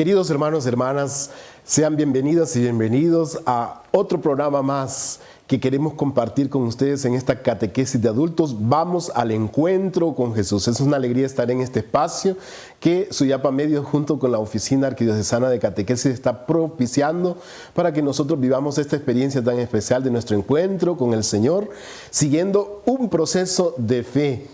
Queridos hermanos, hermanas, sean bienvenidas y bienvenidos a otro programa más que queremos compartir con ustedes en esta catequesis de adultos. Vamos al encuentro con Jesús. Es una alegría estar en este espacio que Suyapa Medios junto con la Oficina Arquidiocesana de Catequesis está propiciando para que nosotros vivamos esta experiencia tan especial de nuestro encuentro con el Señor, siguiendo un proceso de fe.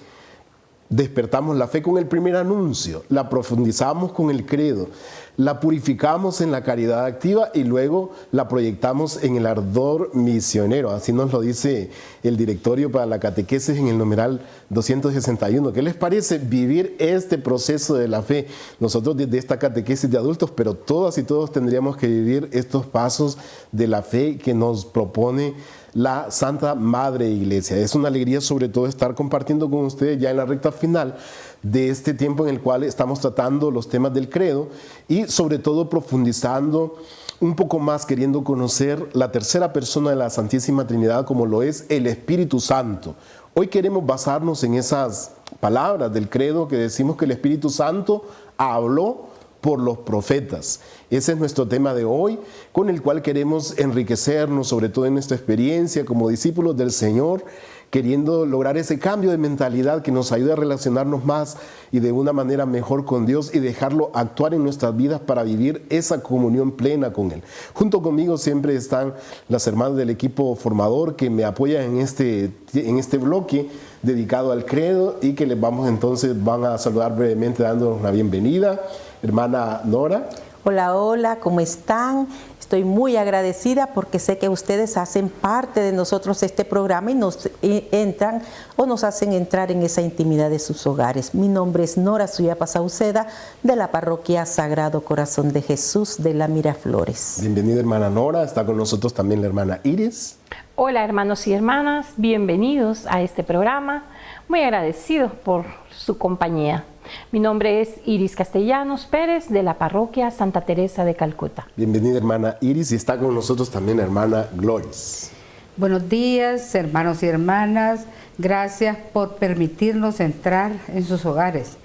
Despertamos la fe con el primer anuncio, la profundizamos con el credo, la purificamos en la caridad activa y luego la proyectamos en el ardor misionero. Así nos lo dice el directorio para la catequesis en el numeral 261. ¿Qué les parece vivir este proceso de la fe? Nosotros desde esta catequesis de adultos, pero todas y todos tendríamos que vivir estos pasos de la fe que nos propone la Santa Madre Iglesia. Es una alegría sobre todo estar compartiendo con ustedes ya en la recta final de este tiempo en el cual estamos tratando los temas del credo y sobre todo profundizando un poco más, queriendo conocer la tercera persona de la Santísima Trinidad como lo es el Espíritu Santo. Hoy queremos basarnos en esas palabras del credo que decimos que el Espíritu Santo habló por los profetas. Ese es nuestro tema de hoy, con el cual queremos enriquecernos, sobre todo en nuestra experiencia como discípulos del Señor, queriendo lograr ese cambio de mentalidad que nos ayude a relacionarnos más y de una manera mejor con Dios y dejarlo actuar en nuestras vidas para vivir esa comunión plena con Él. Junto conmigo siempre están las hermanas del equipo formador que me apoyan en este bloque dedicado al credo y que les van a saludar brevemente dándonos la bienvenida. Hermana Nora. Hola, hola, ¿cómo están? Estoy muy agradecida porque sé que ustedes hacen parte de nosotros este programa y nos entran o nos hacen entrar en esa intimidad de sus hogares. Mi nombre es Nora Suyapa Sauceda, de la Parroquia Sagrado Corazón de Jesús de la Miraflores. Bienvenida, hermana Nora. Está con nosotros también la hermana Iris. Hola, hermanos y hermanas. Bienvenidos a este programa. Muy agradecidos por su compañía. Mi nombre es Iris Castellanos Pérez, de la Parroquia Santa Teresa de Calcuta. Bienvenida, hermana Iris, y está con nosotros también la hermana Gloris. Buenos días, hermanos y hermanas. Gracias por permitirnos entrar en sus hogares.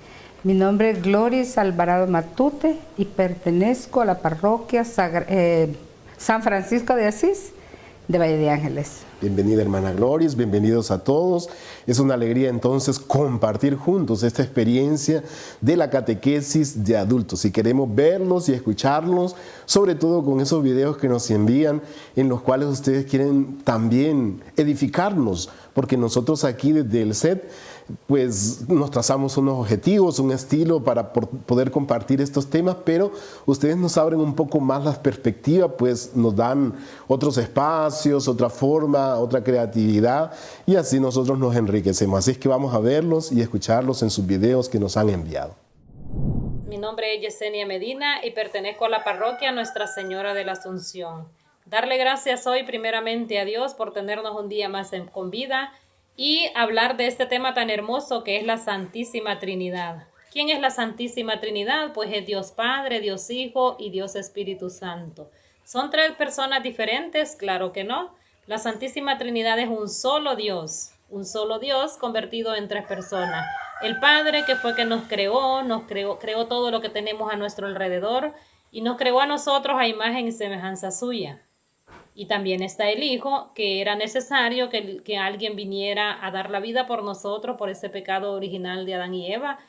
Mi nombre es Gloris Alvarado Matute y pertenezco a la Parroquia San Francisco de Asís de Valle de Ángeles. Bienvenida, hermana Gloris, bienvenidos a todos. Es una alegría entonces compartir juntos esta experiencia de la catequesis de adultos. Y queremos verlos y escucharlos, sobre todo con esos videos que nos envían, en los cuales ustedes quieren también edificarnos, porque nosotros aquí desde el SET pues nos trazamos unos objetivos, un estilo para poder compartir estos temas, pero ustedes nos abren un poco más las perspectivas, pues nos dan otros espacios, otra forma, otra creatividad, y así nosotros nos enriquecemos. Así es que vamos a verlos y escucharlos en sus videos que nos han enviado. Mi nombre es Yesenia Medina y pertenezco a la parroquia Nuestra Señora de la Asunción. Darle gracias hoy primeramente a Dios por tenernos un día más con vida y hablar de este tema tan hermoso que es la Santísima Trinidad. ¿Quién es la Santísima Trinidad? Pues es Dios Padre, Dios Hijo y Dios Espíritu Santo. ¿Son tres personas diferentes? Claro que no. La Santísima Trinidad es un solo Dios convertido en tres personas. El Padre, que fue que nos creó todo lo que tenemos a nuestro alrededor y nos creó a nosotros a imagen y semejanza suya. Y también está el Hijo, que era necesario que alguien viniera a dar la vida por nosotros, por ese pecado original de Adán y Eva.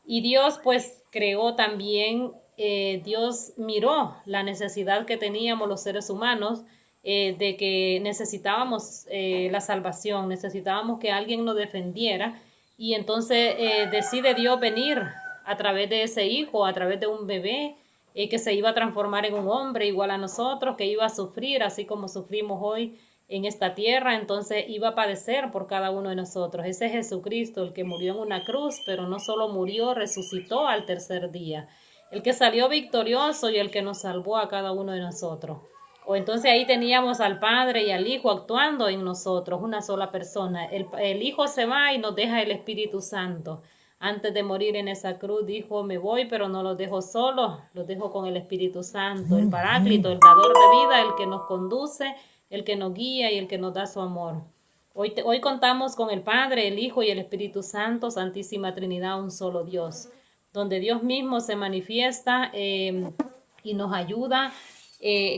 Y Dios pues creó también, Dios miró la necesidad que teníamos los seres humanos, de que necesitábamos la salvación, necesitábamos que alguien nos defendiera. Y entonces decide Dios venir a través de ese Hijo, a través de un bebé, que se iba a transformar en un hombre igual a nosotros, que iba a sufrir así como sufrimos hoy en esta tierra, entonces iba a padecer por cada uno de nosotros. Ese es Jesucristo, el que murió en una cruz, pero no solo murió, resucitó al tercer día, el que salió victorioso y el que nos salvó a cada uno de nosotros. O entonces ahí teníamos al Padre y al Hijo actuando en nosotros, una sola persona. El Hijo se va y nos deja el Espíritu Santo. Antes de morir en esa cruz dijo, me voy, pero no los dejo solos, los dejo con el Espíritu Santo, el Paráclito, el dador de vida, el que nos conduce, el que nos guía y el que nos da su amor. Hoy contamos con el Padre, el Hijo y el Espíritu Santo, Santísima Trinidad, un solo Dios, donde Dios mismo se manifiesta y nos ayuda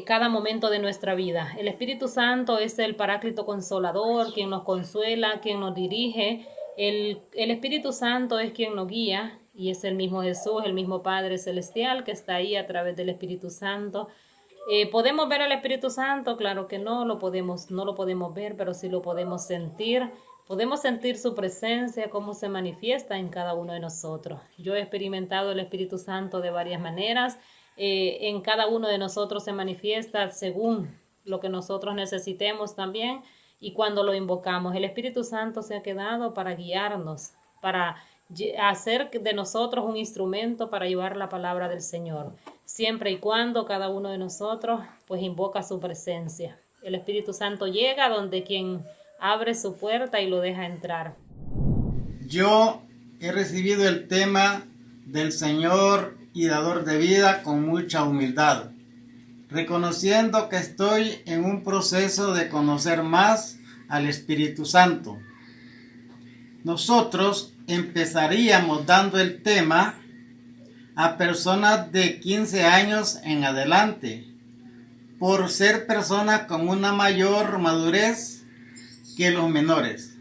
cada momento de nuestra vida. El Espíritu Santo es el Paráclito Consolador, quien nos consuela, quien nos dirige. El Espíritu Santo es quien nos guía y es el mismo Jesús, el mismo Padre Celestial que está ahí a través del Espíritu Santo. ¿Podemos ver al Espíritu Santo? Claro que no lo podemos ver, pero sí lo podemos sentir. Podemos sentir su presencia, cómo se manifiesta en cada uno de nosotros. Yo he experimentado el Espíritu Santo de varias maneras. En cada uno de nosotros se manifiesta según lo que nosotros necesitemos también, y cuando lo invocamos, el Espíritu Santo se ha quedado para guiarnos, para hacer de nosotros un instrumento para llevar la palabra del Señor, siempre y cuando cada uno de nosotros pues invoca su presencia. El Espíritu Santo llega donde quien abre su puerta y lo deja entrar. Yo he recibido el tema del Señor y dador de vida con mucha humildad, reconociendo que estoy en un proceso de conocer más al Espíritu Santo. Nosotros empezaríamos dando el tema a personas de 15 años en adelante, por ser personas con una mayor madurez que los menores.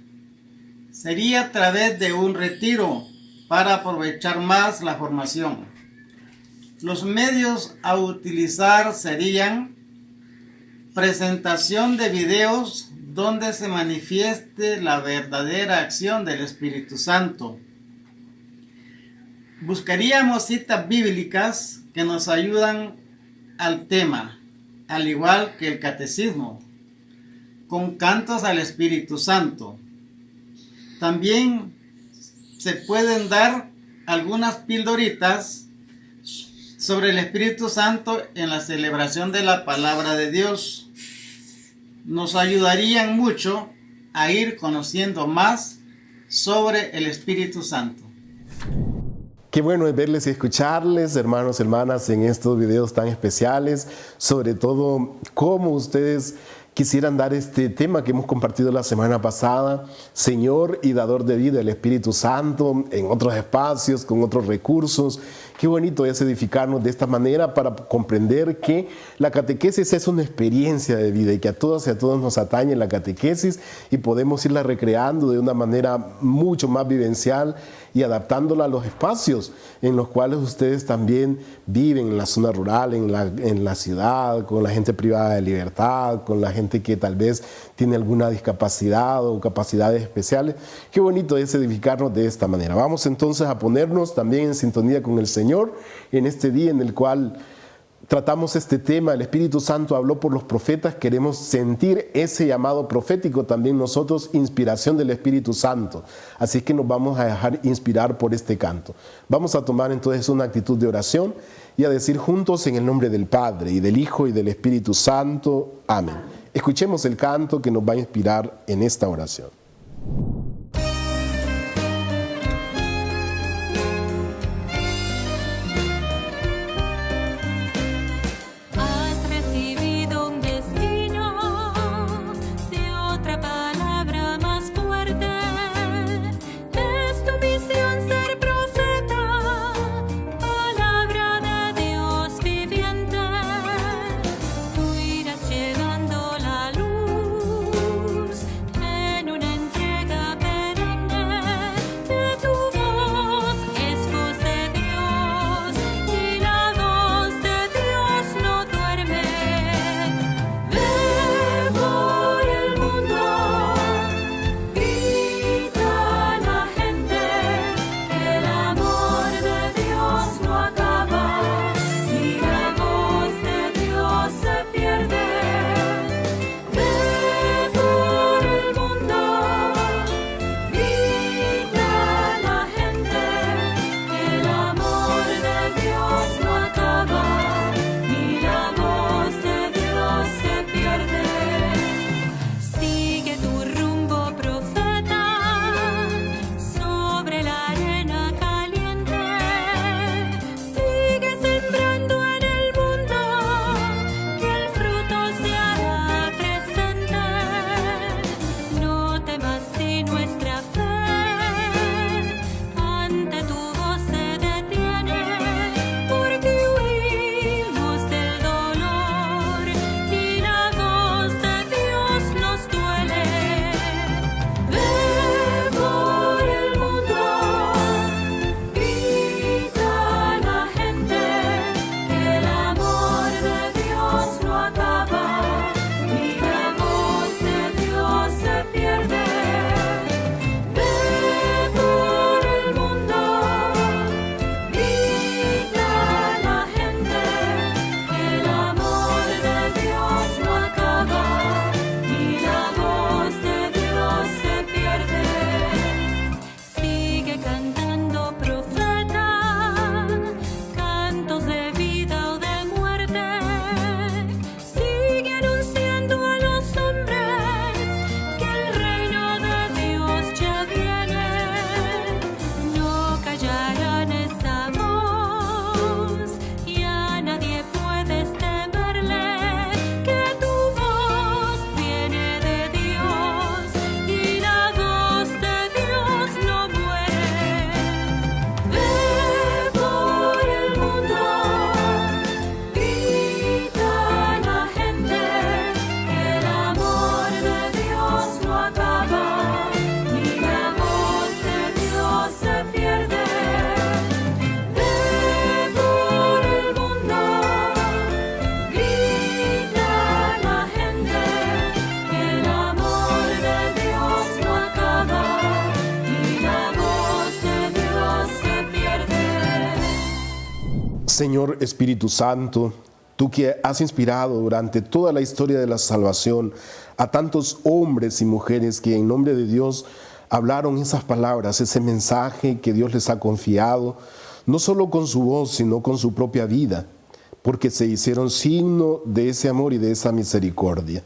Sería a través de un retiro para aprovechar más la formación. Los medios a utilizar serían presentación de videos donde se manifieste la verdadera acción del Espíritu Santo. Buscaríamos citas bíblicas que nos ayudan al tema, al igual que el catecismo, con cantos al Espíritu Santo. También se pueden dar algunas pildoritas sobre el Espíritu Santo en la celebración de la palabra de Dios. Nos ayudarían mucho a ir conociendo más sobre el Espíritu Santo. Qué bueno es verles y escucharles, hermanos, hermanas, en estos videos tan especiales, sobre todo cómo ustedes quisieran dar este tema que hemos compartido la semana pasada, Señor y dador de vida, el Espíritu Santo, en otros espacios, con otros recursos. Qué bonito es edificarnos de esta manera para comprender que la catequesis es una experiencia de vida y que a todas y a todos nos atañe la catequesis y podemos irla recreando de una manera mucho más vivencial y adaptándola a los espacios en los cuales ustedes también viven, en la zona rural, en la ciudad, con la gente privada de libertad, con la gente que tal vez tiene alguna discapacidad o capacidades especiales. Qué bonito es edificarnos de esta manera. Vamos entonces a ponernos también en sintonía con el Señor en este día en el cual tratamos este tema. El Espíritu Santo habló por los profetas. Queremos sentir ese llamado profético también nosotros, inspiración del Espíritu Santo. Así que nos vamos a dejar inspirar por este canto. Vamos a tomar entonces una actitud de oración y a decir juntos en el nombre del Padre y del Hijo y del Espíritu Santo. Amén. Escuchemos el canto que nos va a inspirar en esta oración. Llegando la luz en un Señor Espíritu Santo, tú que has inspirado durante toda la historia de la salvación a tantos hombres y mujeres que en nombre de Dios hablaron esas palabras, ese mensaje que Dios les ha confiado, no solo con su voz, sino con su propia vida, porque se hicieron signo de ese amor y de esa misericordia.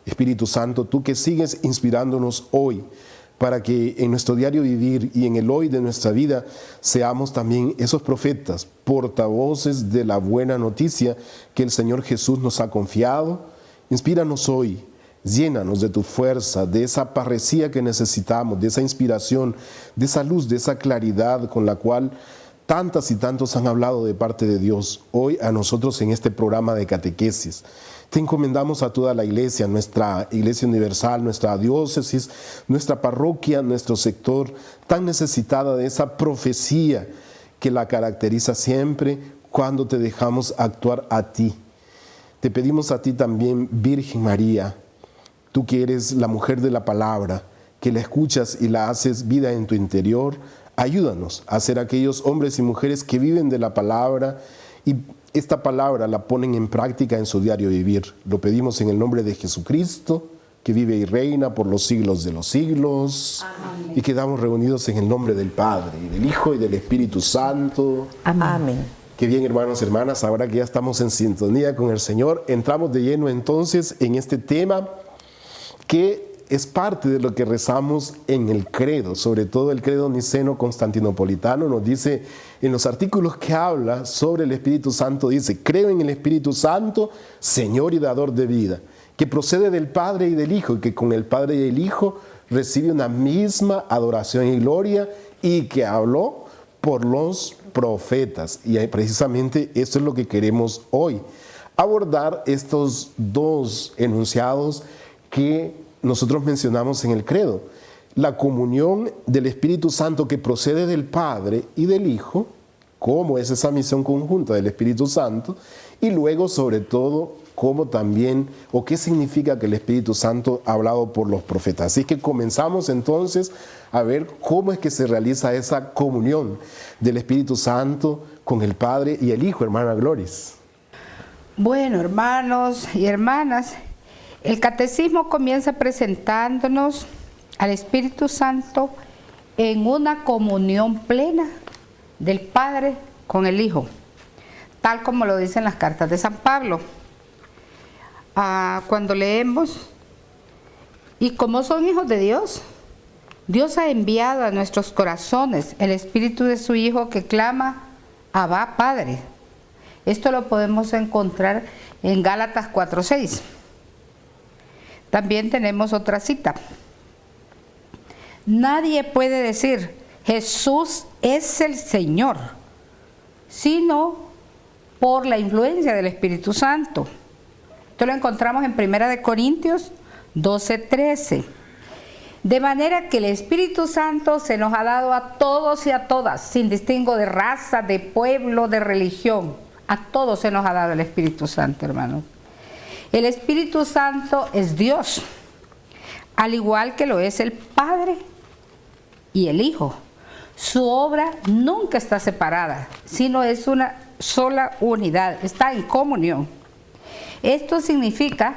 Espíritu Santo, tú que sigues inspirándonos hoy, para que en nuestro diario vivir y en el hoy de nuestra vida seamos también esos profetas, portavoces de la buena noticia que el Señor Jesús nos ha confiado. Inspíranos hoy, llénanos de tu fuerza, de esa parresía que necesitamos, de esa inspiración, de esa luz, de esa claridad con la cual tantas y tantos han hablado de parte de Dios hoy a nosotros en este programa de catequesis. Te encomendamos a toda la iglesia, nuestra iglesia universal, nuestra diócesis, nuestra parroquia, nuestro sector, tan necesitada de esa profecía que la caracteriza siempre cuando te dejamos actuar a ti. Te pedimos a ti también, Virgen María, tú que eres la mujer de la palabra, que la escuchas y la haces vida en tu interior, ayúdanos a ser aquellos hombres y mujeres que viven de la palabra y esta palabra la ponen en práctica en su diario vivir. Lo pedimos en el nombre de Jesucristo, que vive y reina por los siglos de los siglos. Amén. Y quedamos reunidos en el nombre del Padre, y del Hijo y del Espíritu Santo. Amén. Qué bien, hermanos y hermanas, ahora que ya estamos en sintonía con el Señor, entramos de lleno entonces en este tema que es parte de lo que rezamos en el credo, sobre todo el credo niceno-constantinopolitano. Nos dice en los artículos que habla sobre el Espíritu Santo, dice: creo en el Espíritu Santo, Señor y dador de vida, que procede del Padre y del Hijo, y que con el Padre y el Hijo recibe una misma adoración y gloria, y que habló por los profetas. Y precisamente esto es lo que queremos hoy, abordar estos dos enunciados que nosotros mencionamos en el credo: la comunión del Espíritu Santo que procede del Padre y del Hijo, cómo es esa misión conjunta del Espíritu Santo, y luego sobre todo cómo también, o qué significa que el Espíritu Santo ha hablado por los profetas. Así que comenzamos entonces a ver cómo es que se realiza esa comunión del Espíritu Santo con el Padre y el Hijo, hermana Gloris. Bueno, hermanos y hermanas, el catecismo comienza presentándonos al Espíritu Santo en una comunión plena del Padre con el Hijo, tal como lo dicen las cartas de San Pablo. Cuando leemos: y como son hijos de Dios, Dios ha enviado a nuestros corazones el Espíritu de su Hijo que clama: Abba, Padre. Esto lo podemos encontrar en Gálatas 4:6. También tenemos otra cita: nadie puede decir Jesús es el Señor, sino por la influencia del Espíritu Santo. Esto lo encontramos en 1 Corintios 12:13. De manera que el Espíritu Santo se nos ha dado a todos y a todas, sin distingo de raza, de pueblo, de religión. A todos se nos ha dado el Espíritu Santo, hermano. El Espíritu Santo es Dios, al igual que lo es el Padre y el Hijo. Su obra nunca está separada, sino es una sola unidad, está en comunión. Esto significa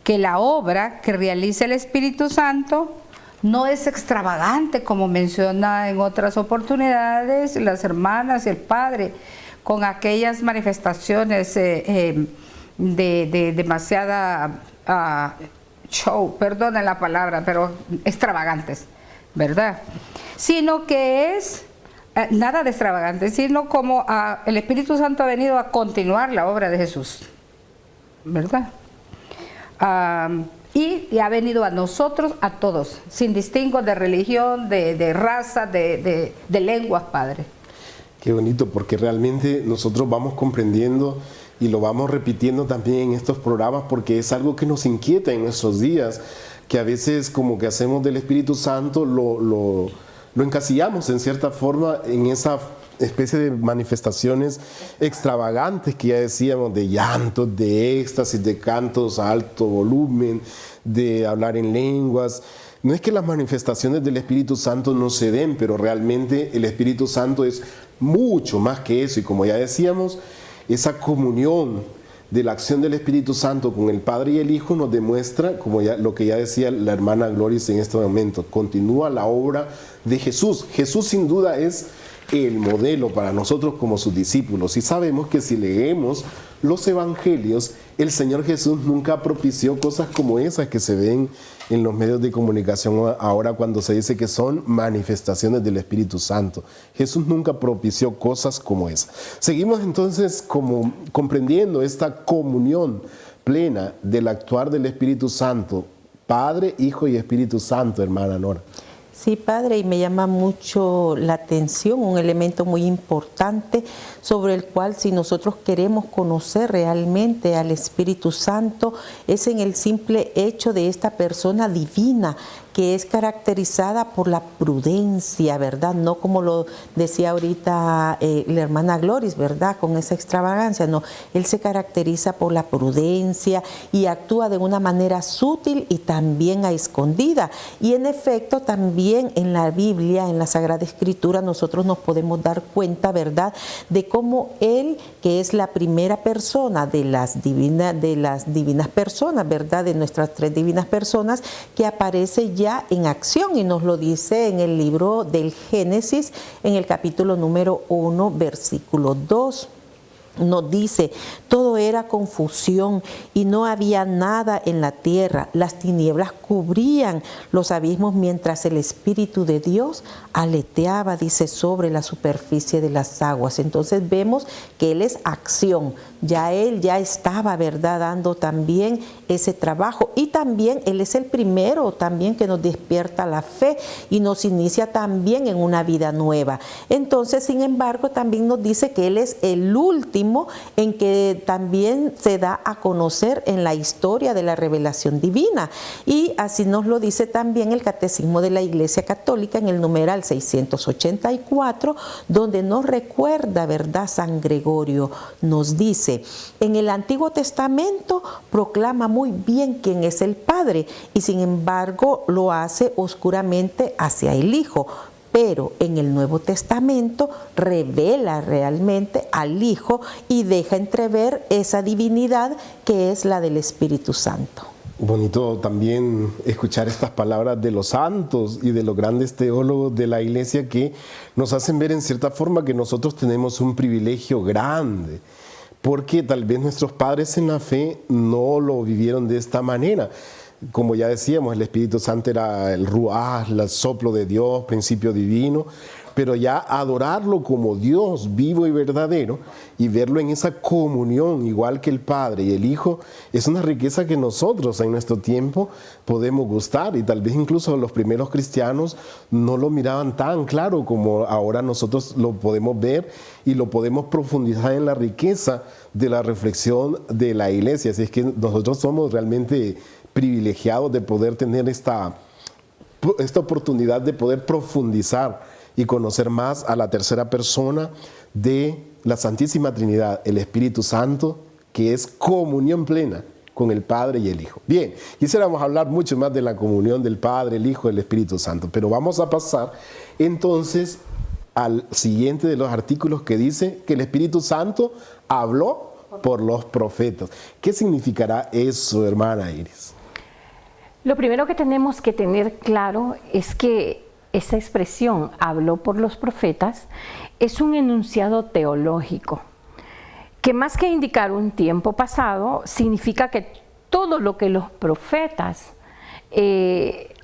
que la obra que realiza el Espíritu Santo no es extravagante, como menciona en otras oportunidades las hermanas y el Padre, con aquellas manifestaciones de demasiada show, perdonen la palabra, pero extravagantes, ¿verdad? Sino que es nada de extravagante, sino como el Espíritu Santo ha venido a continuar la obra de Jesús, ¿verdad? Y ha venido a nosotros, a todos, sin distingo de religión, de raza, de lenguas, Padre. Qué bonito, porque realmente nosotros vamos comprendiendo y lo vamos repitiendo también en estos programas, porque es algo que nos inquieta en nuestros días, que a veces como que hacemos del Espíritu Santo, lo encasillamos en cierta forma en esa especie de manifestaciones extravagantes que ya decíamos, de llantos, de éxtasis, de cantos a alto volumen, de hablar en lenguas. No es que las manifestaciones del Espíritu Santo no se den, pero realmente el Espíritu Santo es mucho más que eso, y como ya decíamos, esa comunión de la acción del Espíritu Santo con el Padre y el Hijo nos demuestra, como ya, lo que ya decía la hermana Gloris en este momento, continúa la obra de Jesús. Jesús sin duda es el modelo para nosotros como sus discípulos, y sabemos que si leemos los evangelios, el Señor Jesús nunca propició cosas como esas que se ven en los medios de comunicación ahora cuando se dice que son manifestaciones del Espíritu Santo. Jesús nunca propició cosas como esas. Seguimos entonces como comprendiendo esta comunión plena del actuar del Espíritu Santo, Padre, Hijo y Espíritu Santo, hermana Nora. Sí, Padre, y me llama mucho la atención un elemento muy importante sobre el cual, si nosotros queremos conocer realmente al Espíritu Santo, es en el simple hecho de esta persona divina que es caracterizada por la prudencia, ¿verdad? No como lo decía ahorita la hermana Gloris, ¿verdad? Con esa extravagancia, no. Él se caracteriza por la prudencia y actúa de una manera sutil y también a escondida. Y en efecto, también en la Biblia, en la Sagrada Escritura, nosotros nos podemos dar cuenta, ¿verdad?, de cómo Él, que es la primera persona de las divinas personas, ¿verdad?, de nuestras tres divinas personas, que aparece ya en acción, y nos lo dice en el libro del Génesis, en el capítulo número 1, versículo 2. Nos dice: todo era confusión y no había nada en la tierra. Las tinieblas cubrían los abismos mientras el Espíritu de Dios aleteaba, dice, sobre la superficie de las aguas. Entonces vemos que Él es acción. Él ya estaba, ¿verdad?, dando también ese trabajo. Y también Él es el primero también que nos despierta la fe y nos inicia también en una vida nueva. Entonces, sin embargo, también nos dice que Él es el último en que también se da a conocer en la historia de la revelación divina. Y así nos lo dice también el Catecismo de la Iglesia Católica en el numeral 684, donde nos recuerda, ¿verdad?, San Gregorio nos dice: en el Antiguo Testamento proclama muy bien quién es el Padre, y sin embargo lo hace oscuramente hacia el Hijo. Pero en el Nuevo Testamento revela realmente al Hijo y deja entrever esa divinidad que es la del Espíritu Santo. Bonito también escuchar estas palabras de los santos y de los grandes teólogos de la Iglesia, que nos hacen ver en cierta forma que nosotros tenemos un privilegio grande, porque tal vez nuestros padres en la fe no lo vivieron de esta manera. Como ya decíamos, el Espíritu Santo era el Ruaj, el soplo de Dios, principio divino, pero ya adorarlo como Dios vivo y verdadero y verlo en esa comunión igual que el Padre y el Hijo es una riqueza que nosotros en nuestro tiempo podemos gustar, y tal vez incluso los primeros cristianos no lo miraban tan claro como ahora nosotros lo podemos ver y lo podemos profundizar en la riqueza de la reflexión de la Iglesia. Así es que nosotros somos realmente privilegiados de poder tener esta oportunidad de poder profundizar y conocer más a la tercera persona de la Santísima Trinidad, el Espíritu Santo, que es comunión plena con el Padre y el Hijo. Bien, quisiéramos hablar mucho más de la comunión del Padre, el Hijo y el Espíritu Santo, pero vamos a pasar entonces al siguiente de los artículos, que dice que el Espíritu Santo habló por los profetas. ¿Qué significará eso, hermana Iris? Lo primero que tenemos que tener claro es que esa expresión, habló por los profetas, es un enunciado teológico, que más que indicar un tiempo pasado, significa que todo lo que los profetas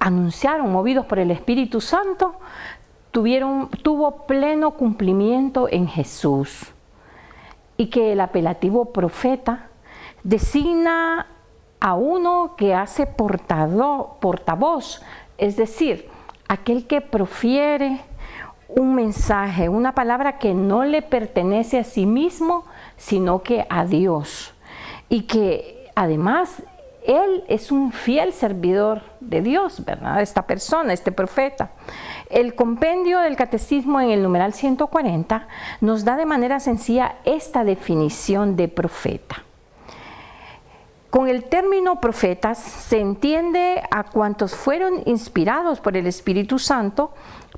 anunciaron, movidos por el Espíritu Santo, tuvo pleno cumplimiento en Jesús. Y que el apelativo profeta designa a uno que hace portavoz, es decir, aquel que profiere un mensaje, una palabra que no le pertenece a sí mismo, sino que a Dios. Y que además él es un fiel servidor de Dios, ¿verdad? Esta persona, este profeta. El compendio del Catecismo en el numeral 140 nos da de manera sencilla esta definición de profeta. Con el término profetas se entiende a cuantos fueron inspirados por el Espíritu Santo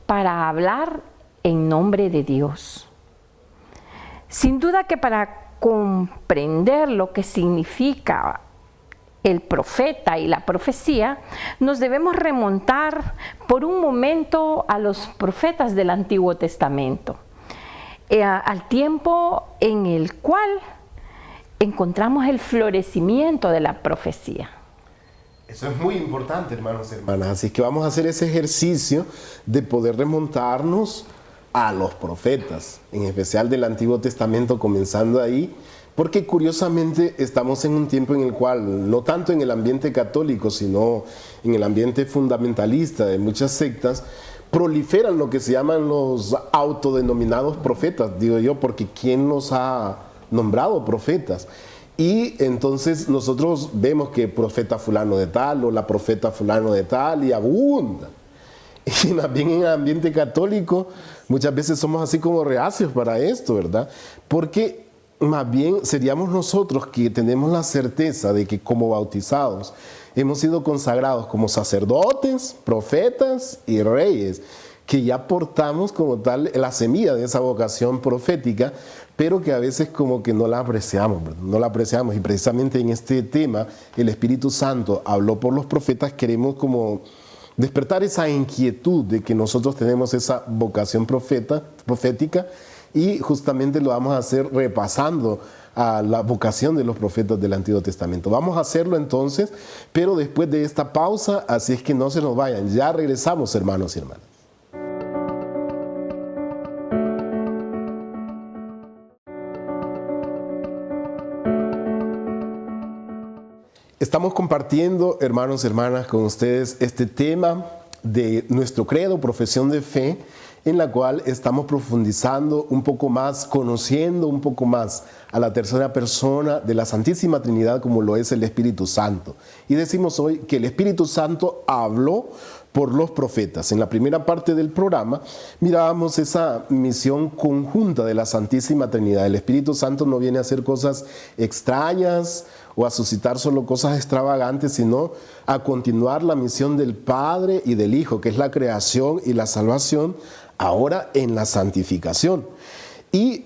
para hablar en nombre de Dios. Sin duda que para comprender lo que significa el profeta y la profecía, nos debemos remontar por un momento a los profetas del Antiguo Testamento, al tiempo en el cual encontramos el florecimiento de la profecía. Eso es muy importante, hermanos y hermanas. Así que vamos a hacer ese ejercicio de poder remontarnos a los profetas, en especial del Antiguo Testamento, comenzando ahí, porque curiosamente estamos en un tiempo en el cual, no tanto en el ambiente católico, sino en el ambiente fundamentalista de muchas sectas, proliferan lo que se llaman los autodenominados profetas, digo yo, porque ¿quién los ha nombrado profetas? Y entonces nosotros vemos que profeta fulano de tal o la profeta fulano de tal y abunda. Y más bien en el ambiente católico muchas veces somos así como reacios para esto, ¿verdad? Porque más bien seríamos nosotros que tenemos la certeza de que como bautizados hemos sido consagrados como sacerdotes, profetas y reyes, que ya portamos como tal la semilla de esa vocación profética, pero que a veces como que no la apreciamos, ¿verdad? No la apreciamos. Y precisamente en este tema, el Espíritu Santo habló por los profetas. Queremos como despertar esa inquietud de que nosotros tenemos esa vocación profética, y justamente lo vamos a hacer repasando a la vocación de los profetas del Antiguo Testamento. Vamos a hacerlo entonces, pero después de esta pausa, así es que no se nos vayan. Ya regresamos, hermanos y hermanas. Estamos compartiendo, hermanos y hermanas, con ustedes este tema de nuestro credo, profesión de fe, en la cual estamos profundizando un poco más, conociendo un poco más a la tercera persona de la Santísima Trinidad, como lo es el Espíritu Santo. Y decimos hoy que el Espíritu Santo habló por los profetas. En la primera parte del programa mirábamos esa misión conjunta de la Santísima Trinidad. El Espíritu Santo no viene a hacer cosas extrañas o a suscitar solo cosas extravagantes, sino a continuar la misión del Padre y del Hijo, que es la creación y la salvación, ahora en la santificación. Y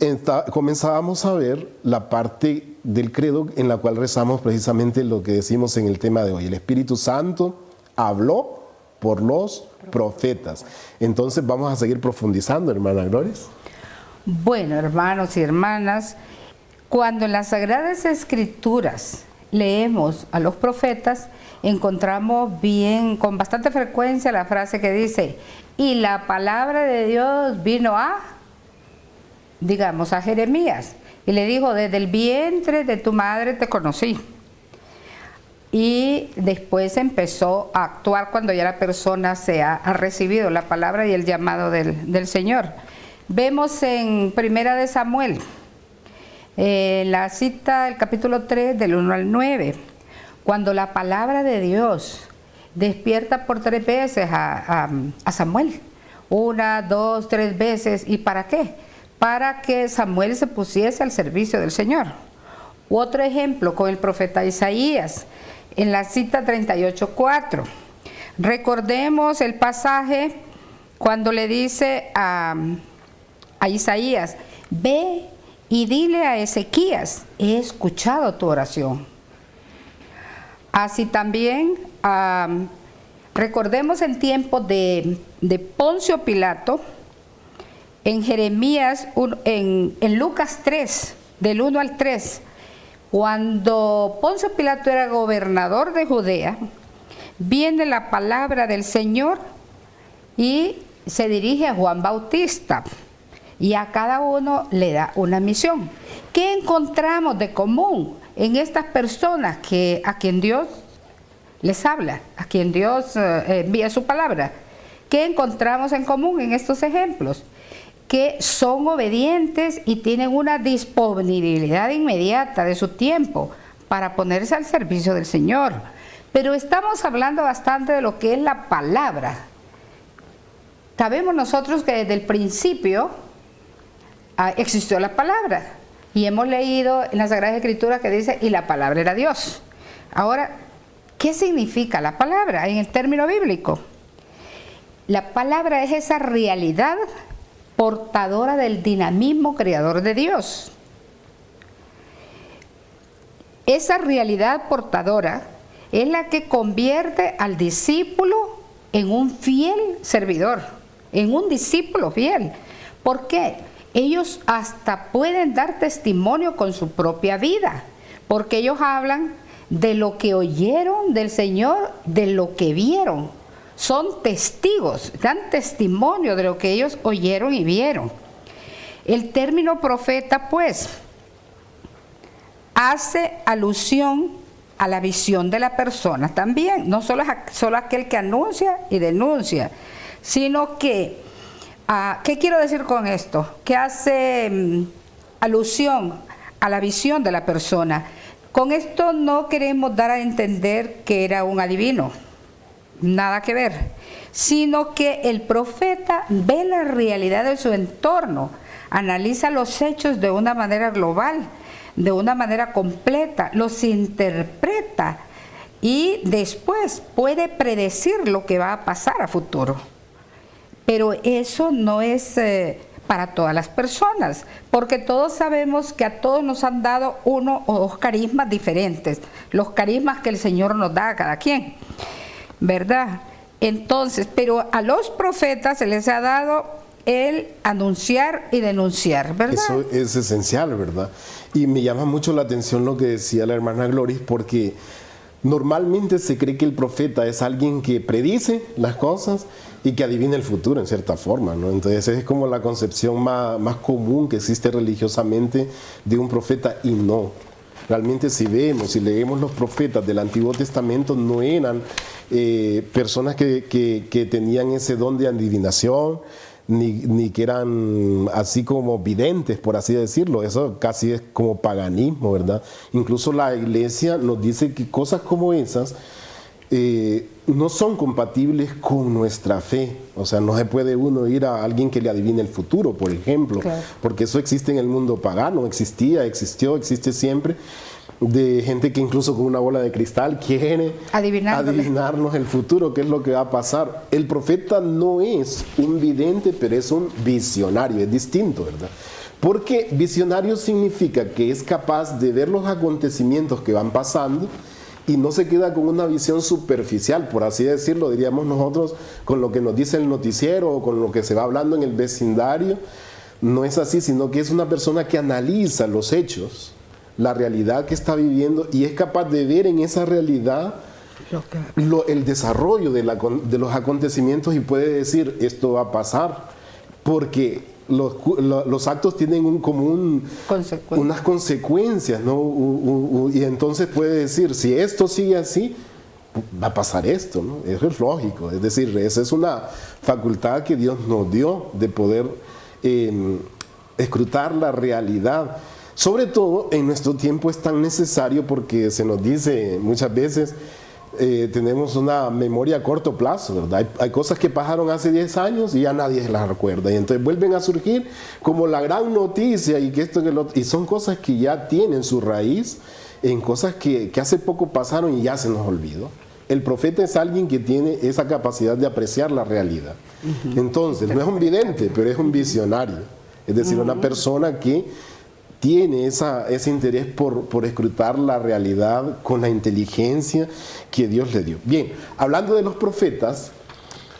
comenzábamos a ver la parte del credo en la cual rezamos precisamente lo que decimos en el tema de hoy. El Espíritu Santo habló por los profetas. Entonces vamos a seguir profundizando, hermana Gloris. Bueno, hermanos y hermanas, cuando en las Sagradas Escrituras leemos a los profetas, encontramos con bastante frecuencia la frase que dice: y la palabra de Dios vino a Jeremías, y le dijo: desde el vientre de tu madre te conocí. Y después empezó a actuar cuando ya la persona ha recibido la palabra y el llamado del Señor. Vemos en Primera de Samuel, la cita del capítulo 3, del 1 al 9, cuando la palabra de Dios despierta por 3 veces a Samuel. 1, 2, 3 veces. ¿Y para qué? Para que Samuel se pusiese al servicio del Señor. Otro ejemplo con el profeta Isaías, en la cita 38:4. Recordemos el pasaje cuando le dice a Isaías: ve y dile a Ezequías, he escuchado tu oración. Así también recordemos en tiempos de Poncio Pilato, en Jeremías, en Lucas 3, del 1 al 3, cuando Poncio Pilato era gobernador de Judea, viene la palabra del Señor y se dirige a Juan Bautista, y a cada uno le da una misión. ¿Qué encontramos de común en estas personas a quien Dios les habla, a quien Dios envía su palabra? ¿Qué encontramos en común en estos ejemplos? Que son obedientes y tienen una disponibilidad inmediata de su tiempo para ponerse al servicio del Señor. Pero estamos hablando bastante de lo que es la palabra. Sabemos nosotros que desde el principio existió la palabra, y hemos leído en las Sagradas Escrituras que dice: y la palabra era Dios. Ahora, ¿qué significa la palabra en el término bíblico? La palabra es esa realidad portadora del dinamismo creador de Dios. esa realidad portadora es la que convierte al discípulo en un fiel servidor, en un discípulo fiel. ¿Por qué? Ellos hasta pueden dar testimonio con su propia vida, porque ellos hablan de lo que oyeron del Señor, de lo que vieron. Son testigos, dan testimonio de lo que ellos oyeron y vieron. El término profeta, pues, hace alusión a la visión de la persona también. No solo aquel que anuncia y denuncia, sino que, ¿qué quiero decir con esto? Que hace alusión a la visión de la persona. Con esto no queremos dar a entender que era un adivino, nada que ver, sino que el profeta ve la realidad de su entorno, analiza los hechos de una manera global, de una manera completa, los interpreta y después puede predecir lo que va a pasar a futuro. Pero eso no es para todas las personas, porque todos sabemos que a todos nos han dado uno o dos carismas diferentes, los carismas que el Señor nos da a cada quien, ¿verdad? Entonces, pero a los profetas se les ha dado el anunciar y denunciar, ¿verdad? Eso es esencial, ¿verdad? Y me llama mucho la atención lo que decía la hermana Gloris, porque normalmente se cree que el profeta es alguien que predice las cosas y que adivina el futuro en cierta forma, ¿no? Entonces es como la concepción más común que existe religiosamente de un profeta, y no. Realmente si leemos los profetas del Antiguo Testamento, no eran personas que tenían ese don de adivinación, ni que eran así como videntes, por así decirlo. Eso casi es como paganismo, ¿verdad? Incluso la iglesia nos dice que cosas como esas no son compatibles con nuestra fe. O sea, no se puede uno ir a alguien que le adivine el futuro, por ejemplo, claro, porque eso existe en el mundo pagano, existió, existe siempre, de gente que incluso con una bola de cristal quiere adivinarnos el futuro, qué es lo que va a pasar. El profeta no es un vidente, pero es un visionario, es distinto, ¿verdad? Porque visionario significa que es capaz de ver los acontecimientos que van pasando y no se queda con una visión superficial, por así decirlo, diríamos nosotros, con lo que nos dice el noticiero o con lo que se va hablando en el vecindario. No es así, sino que es una persona que analiza los hechos, la realidad que está viviendo, y es capaz de ver en esa realidad el desarrollo de los acontecimientos, y puede decir, esto va a pasar, porque los actos tienen unas consecuencias, ¿no? Y entonces puede decir, si esto sigue así, va a pasar esto, ¿no? Eso es lógico. Es decir, esa es una facultad que Dios nos dio de poder escrutar la realidad. Sobre todo en nuestro tiempo es tan necesario, porque se nos dice muchas veces, tenemos una memoria a corto plazo, ¿verdad? Hay cosas que pasaron hace 10 años y ya nadie se las recuerda, y entonces vuelven a surgir como la gran noticia, y que esto que lo, y son cosas que ya tienen su raíz en cosas que hace poco pasaron y ya se nos olvidó. El profeta es alguien que tiene esa capacidad de apreciar la realidad. Entonces, no es un vidente, pero es un visionario, es decir, una persona que tiene ese interés por escrutar la realidad con la inteligencia que Dios le dio. Bien, hablando de los profetas,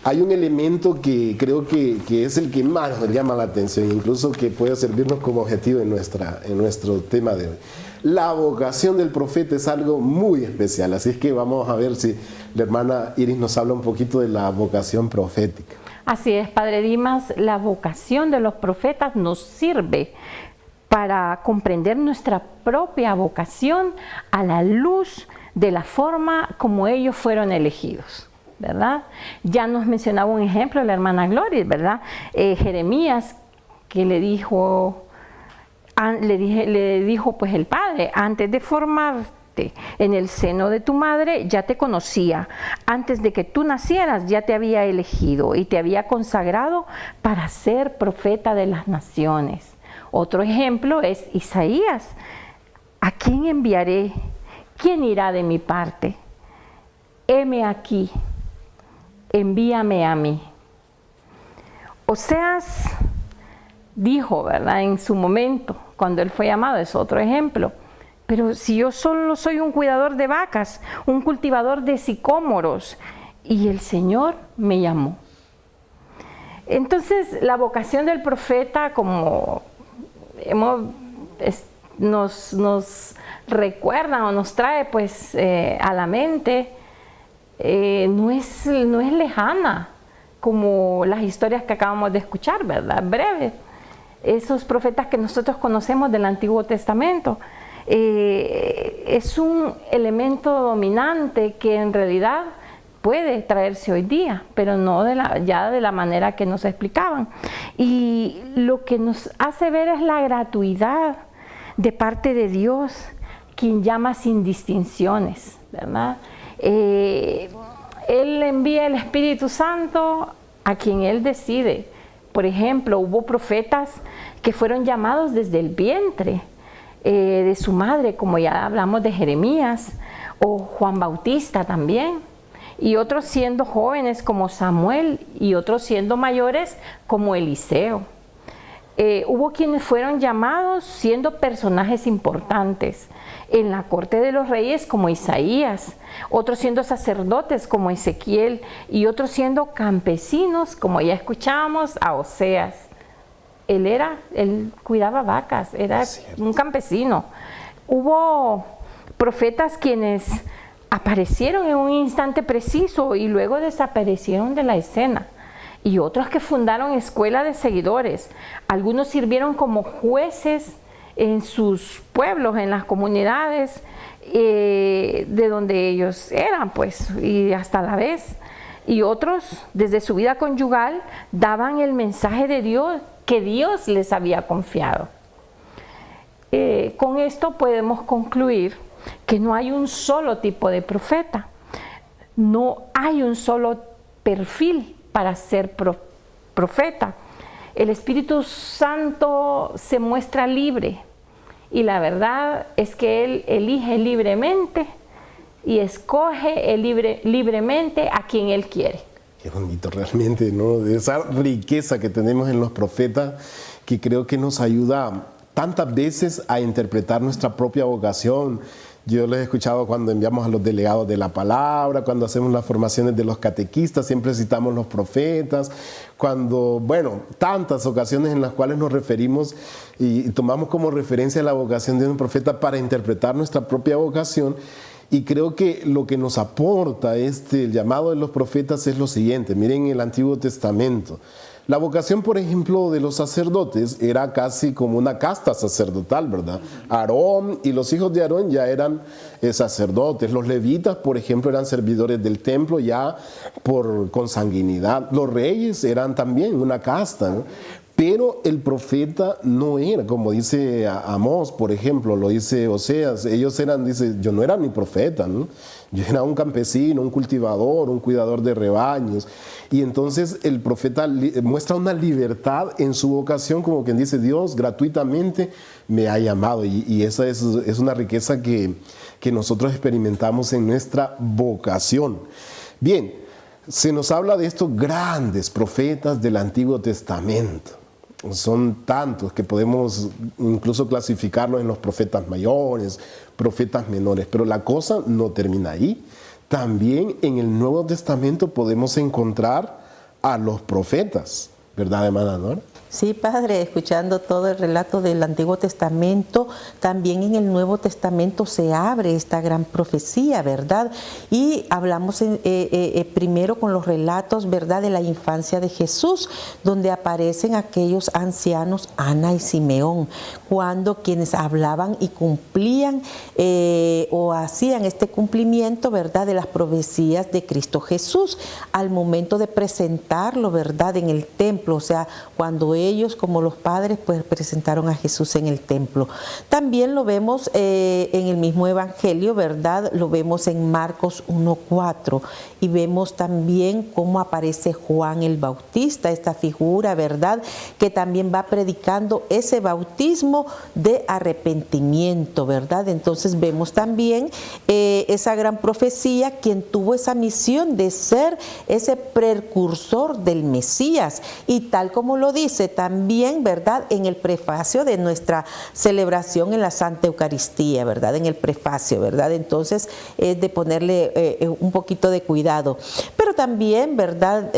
hay un elemento que creo que es el que más nos llama la atención, incluso que puede servirnos como objetivo en nuestro tema de hoy. La vocación del profeta es algo muy especial, así es que vamos a ver si la hermana Iris nos habla un poquito de la vocación profética. Así es, Padre Dimas, la vocación de los profetas nos sirve para comprender nuestra propia vocación a la luz de la forma como ellos fueron elegidos, ¿verdad? Ya nos mencionaba un ejemplo la hermana Gloria, ¿verdad? Jeremías, que le dijo pues el Padre, antes de formarte en el seno de tu madre ya te conocía, antes de que tú nacieras ya te había elegido y te había consagrado para ser profeta de las naciones. Otro ejemplo es Isaías. ¿A quién enviaré? ¿Quién irá de mi parte? Heme aquí, envíame a mí. Oseas dijo, ¿verdad? En su momento, cuando él fue llamado, es otro ejemplo, pero si yo solo soy un cuidador de vacas, un cultivador de sicómoros, y el Señor me llamó. Entonces, la vocación del profeta, como nos recuerda o nos trae pues a la mente, no es lejana como las historias que acabamos de escuchar, ¿verdad? Breves. Esos profetas que nosotros conocemos del Antiguo Testamento. Es un elemento dominante que en realidad puede traerse hoy día, pero no ya de la manera que nos explicaban. Y lo que nos hace ver es la gratuidad de parte de Dios, quien llama sin distinciones, ¿verdad? Él envía el Espíritu Santo a quien Él decide. Por ejemplo, hubo profetas que fueron llamados desde el vientre de su madre, como ya hablamos de Jeremías, o Juan Bautista también, y otros siendo jóvenes como Samuel, y otros siendo mayores como Eliseo. Hubo quienes fueron llamados siendo personajes importantes en la corte de los reyes como Isaías, otros siendo sacerdotes como Ezequiel, y otros siendo campesinos, como ya escuchábamos, a Oseas. Él cuidaba vacas, era un campesino. Hubo profetas quienes aparecieron en un instante preciso y luego desaparecieron de la escena, y otros que fundaron escuela de seguidores. Algunos sirvieron como jueces en sus pueblos, en las comunidades de donde ellos eran, pues, y hasta la vez. Y otros, desde su vida conyugal, daban el mensaje de Dios que Dios les había confiado. Con esto podemos concluir que no hay un solo tipo de profeta, no hay un solo perfil para ser profeta. El Espíritu Santo se muestra libre, y la verdad es que Él elige libremente y escoge libremente a quien Él quiere. Qué bonito realmente, ¿no? De esa riqueza que tenemos en los profetas, que creo que nos ayuda tantas veces a interpretar nuestra propia vocación. Yo les he escuchado cuando enviamos a los delegados de la palabra, cuando hacemos las formaciones de los catequistas, siempre citamos los profetas, cuando, bueno, tantas ocasiones en las cuales nos referimos y tomamos como referencia la vocación de un profeta para interpretar nuestra propia vocación. Y creo que lo que nos aporta el llamado de los profetas es lo siguiente. Miren el Antiguo Testamento. La vocación, por ejemplo, de los sacerdotes era casi como una casta sacerdotal, ¿verdad? Aarón y los hijos de Aarón ya eran sacerdotes. Los levitas, por ejemplo, eran servidores del templo ya por consanguinidad. Los reyes eran también una casta, ¿no? Pero el profeta no era, como dice Amós, por ejemplo, lo dice Oseas, ellos eran, dice, yo no era ni profeta, ¿no? Yo era un campesino, un cultivador, un cuidador de rebaños. Y entonces el profeta muestra una libertad en su vocación, como quien dice, Dios gratuitamente me ha llamado. Y esa es una riqueza que nosotros experimentamos en nuestra vocación. Bien, se nos habla de estos grandes profetas del Antiguo Testamento. Son tantos que podemos incluso clasificarlos en los profetas mayores, profetas menores, pero la cosa no termina ahí. También en el Nuevo Testamento podemos encontrar a los profetas, ¿verdad, hermana Nora? Sí, padre, escuchando todo el relato del Antiguo Testamento, también en el Nuevo Testamento se abre esta gran profecía, ¿verdad? Y hablamos primero con los relatos, ¿verdad?, de la infancia de Jesús, donde aparecen aquellos ancianos, Ana y Simeón, cuando quienes hablaban y cumplían o hacían este cumplimiento, ¿verdad?, de las profecías de Cristo Jesús, al momento de presentarlo, ¿verdad?, en el templo, o sea, cuando ellos como los padres pues presentaron a Jesús en el templo. También lo vemos en el mismo evangelio, ¿verdad? Lo vemos en Marcos 1:4 y vemos también cómo aparece Juan el Bautista, esta figura, ¿verdad?, que también va predicando ese bautismo de arrepentimiento, ¿verdad? Entonces vemos también esa gran profecía, quien tuvo esa misión de ser ese precursor del Mesías, y tal como lo dice, también, ¿verdad?, en el prefacio de nuestra celebración en la Santa Eucaristía, ¿verdad?, en el prefacio, ¿verdad? Entonces, de ponerle un poquito de cuidado. Pero también, ¿verdad?,